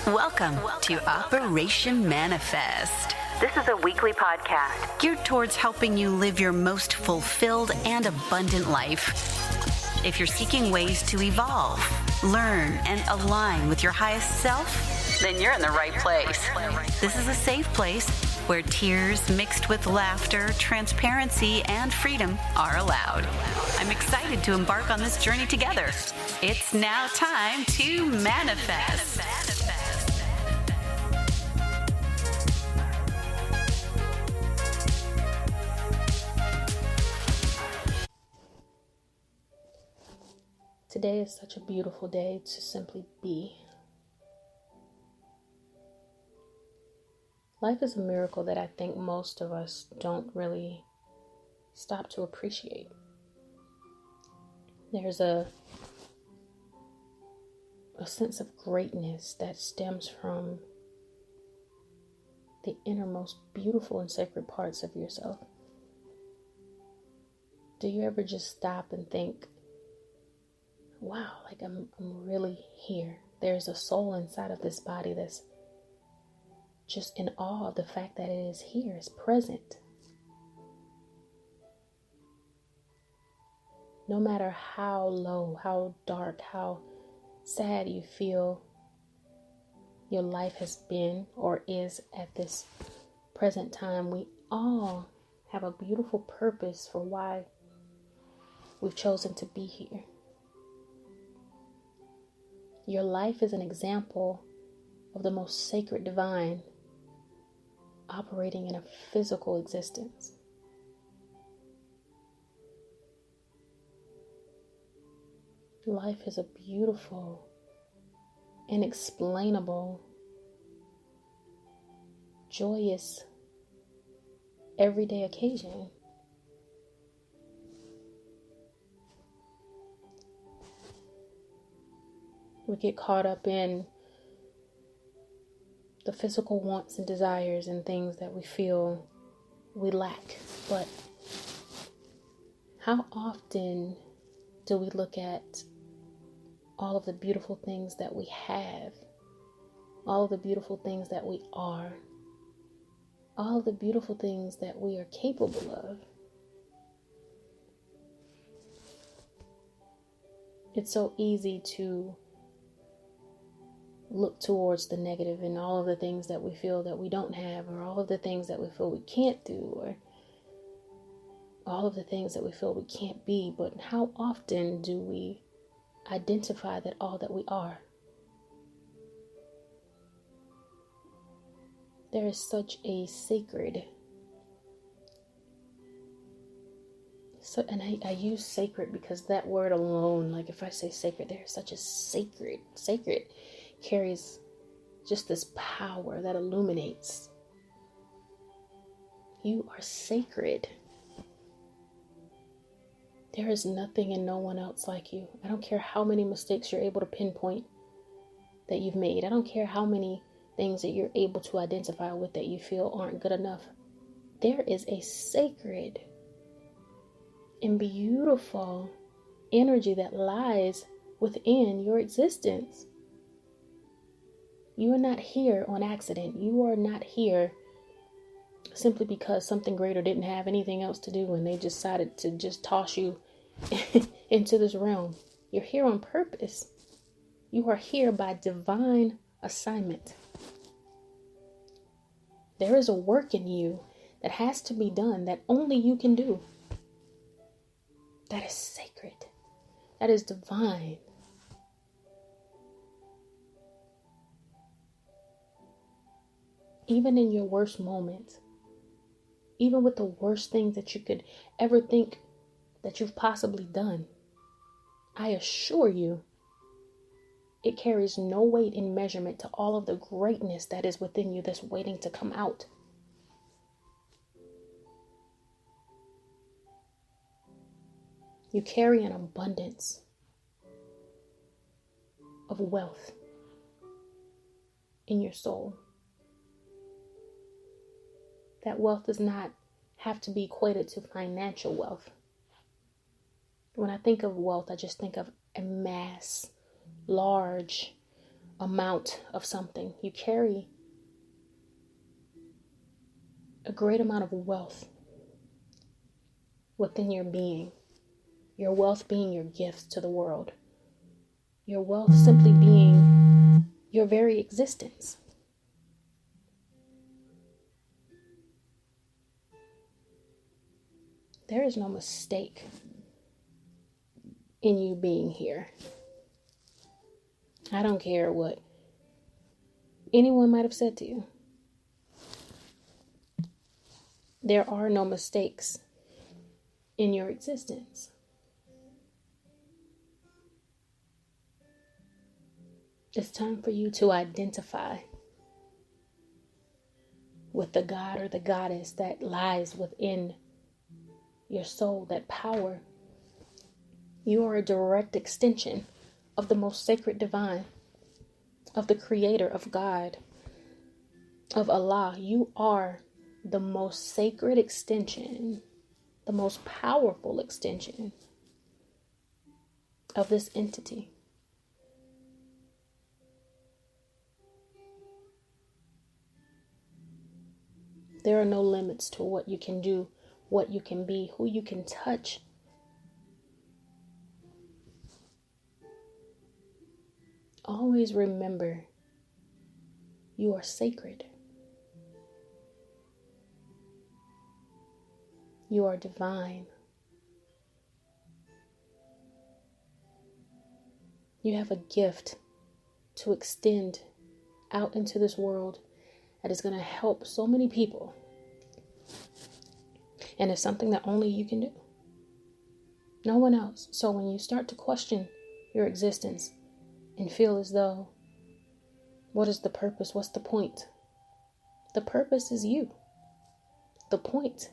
Welcome to Operation Manifest. This is a weekly podcast geared towards helping you live your most fulfilled and abundant life. If you're seeking ways to evolve, learn, and align with your highest self, then you're in the right place. This is a safe place where tears mixed with laughter, transparency, and freedom are allowed. I'm excited to embark on this journey together. It's now time to manifest. Today is such a beautiful day to simply be. Life is a miracle that I think most of us don't really stop to appreciate. There's a sense of greatness that stems from the innermost beautiful and sacred parts of yourself. Do you ever just stop and think, wow, like I'm really here. There's a soul inside of this body that's just in awe of the fact that it is here, it's present. No matter how low, how dark, how sad you feel your life has been or is at this present time, we all have a beautiful purpose for why we've chosen to be here. Your life is an example of the most sacred divine operating in a physical existence. Life is a beautiful, inexplainable, joyous, everyday occasion. We get caught up in the physical wants and desires and things that we feel we lack. But how often do we look at all of the beautiful things that we have, all of the beautiful things that we are, all of the beautiful things that we are capable of? It's so easy to look towards the negative and all of the things that we feel that we don't have, or all of the things that we feel we can't do, or all of the things that we feel we can't be. But how often do we identify that all that we are? There is such a sacred, and I use sacred because that word alone, like if I say sacred, there's such a sacred carries just this power that illuminates. You are sacred. There is nothing and no one else like you. I don't care how many mistakes you're able to pinpoint that you've made. I don't care how many things that you're able to identify with that you feel aren't good enough. There is a sacred and beautiful energy that lies within your existence. You are not here on accident. You are not here simply because something greater didn't have anything else to do and they decided to just toss you into this realm. You're here on purpose. You are here by divine assignment. There is a work in you that has to be done that only you can do. That is sacred. That is divine. Even in your worst moments, even with the worst things that you could ever think that you've possibly done, I assure you, it carries no weight in measurement to all of the greatness that is within you that's waiting to come out. You carry an abundance of wealth in your soul. That wealth does not have to be equated to financial wealth. When I think of wealth, I just think of a mass, large amount of something. You carry a great amount of wealth within your being. Your wealth being your gifts to the world. Your wealth simply being your very existence. There is no mistake in you being here. I don't care what anyone might have said to you. There are no mistakes in your existence. It's time for you to identify with the God or the goddess that lies within your soul, that power. You are a direct extension of the most sacred divine, of the creator, of God, of Allah. You are the most sacred extension, the most powerful extension of this entity. There are no limits to what you can do, what you can be, who you can touch. Always remember, you are sacred. You are divine. You have a gift to extend out into this world that is going to help so many people. And it's something that only you can do. No one else. So when you start to question your existence and feel as though, what is the purpose? What's the point? The purpose is you. The point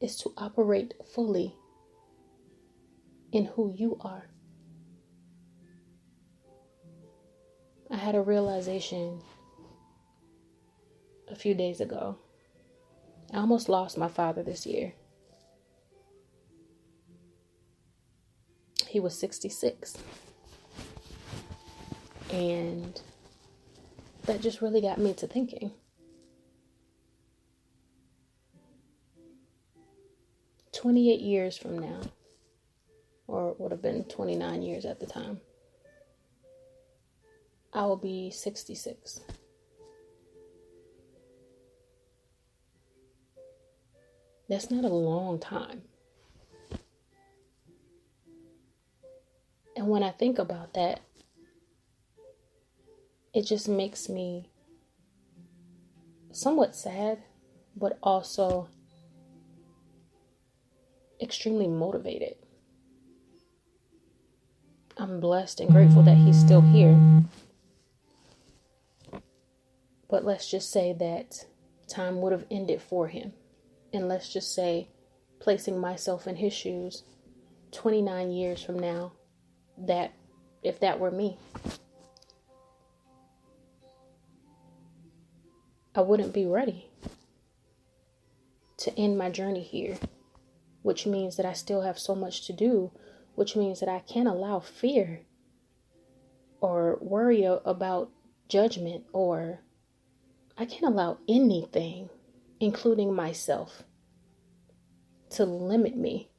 is to operate fully in who you are. I had a realization a few days ago. I almost lost my father this year. He was 66. And that just really got me to thinking. 28 years from now, or it would have been 29 years at the time, I will be 66. That's not a long time. And when I think about that, it just makes me somewhat sad, but also extremely motivated. I'm blessed and grateful that he's still here. But let's just say that time would have ended for him. And let's just say, placing myself in his shoes 29 years from now, that if that were me, I wouldn't be ready to end my journey here, which means that I still have so much to do, which means that I can't allow fear or worry about judgment, or I can't allow anything, including myself, to limit me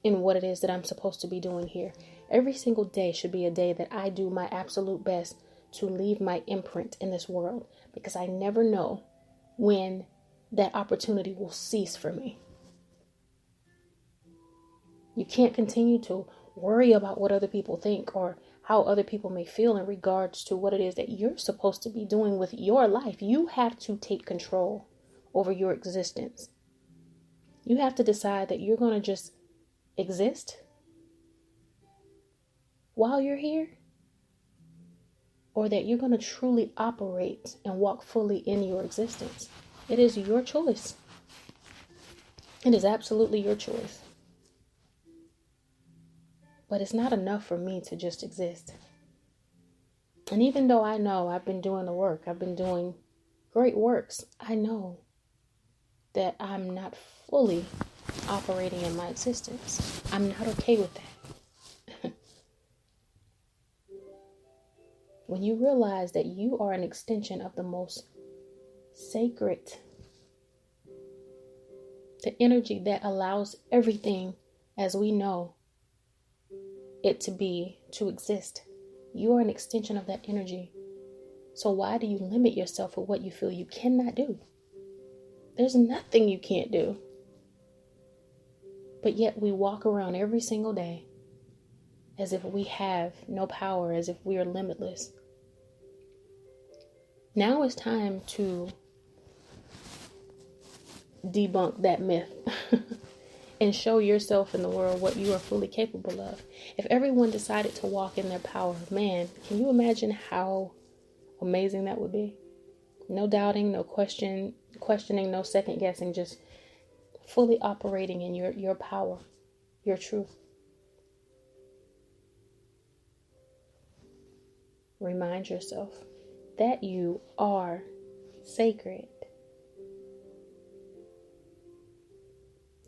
in what it is that I'm supposed to be doing here. Every single day should be a day that I do my absolute best to leave my imprint in this world, because I never know when that opportunity will cease for me. You can't continue to worry about what other people think or how other people may feel in regards to what it is that you're supposed to be doing with your life. You have to take control over your existence. You have to decide that you're going to just exist while you're here, or that you're going to truly operate and walk fully in your existence. It is your choice. It is absolutely your choice. But it's not enough for me to just exist. And even though I know I've been doing the work, I've been doing great works, I know that I'm not fully operating in my existence. I'm not okay with that. when you realize that you are an extension of the most sacred, the energy that allows everything as we know it to exist. You are an extension of that energy. So why do you limit yourself for what you feel you cannot do? There's nothing you can't do. But yet we walk around every single day as if we have no power, as if we are limitless. Now it's time to debunk that myth and show yourself in the world what you are fully capable of. If everyone decided to walk in their power, man, can you imagine how amazing that would be? No doubting, no questioning, no second guessing, just fully operating in your power, your truth. Remind yourself that you are sacred.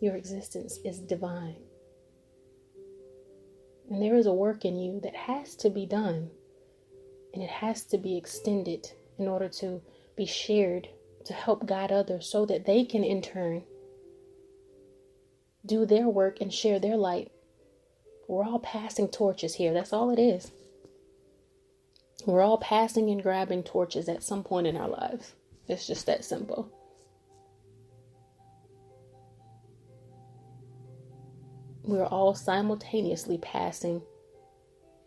Your existence is divine. And there is a work in you that has to be done. And it has to be extended in order to be shared to help guide others so that they can in turn do their work and share their light. We're all passing torches here. That's all it is. We're all passing and grabbing torches at some point in our lives. It's just that simple. We're all simultaneously passing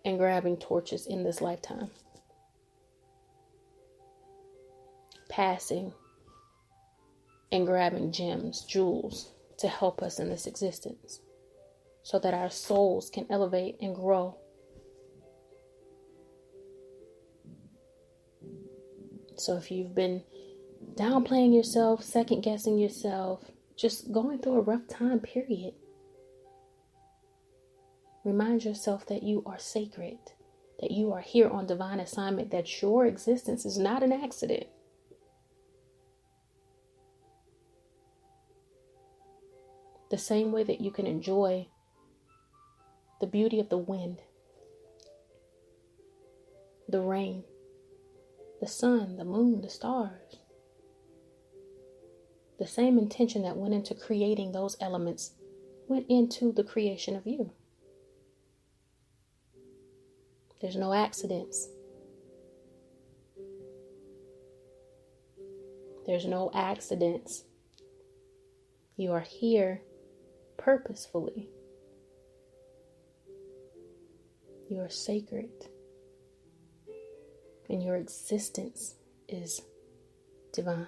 and grabbing torches in this lifetime. Passing and grabbing gems, jewels to help us in this existence so that our souls can elevate and grow. So if you've been downplaying yourself, second guessing yourself, just going through a rough time period, remind yourself that you are sacred, that you are here on divine assignment, that your existence is not an accident. The same way that you can enjoy the beauty of the wind, the rain, the sun, the moon, the stars. The same intention that went into creating those elements went into the creation of you. There's no accidents. There's no accidents. You are here purposefully. You are sacred. And your existence is divine.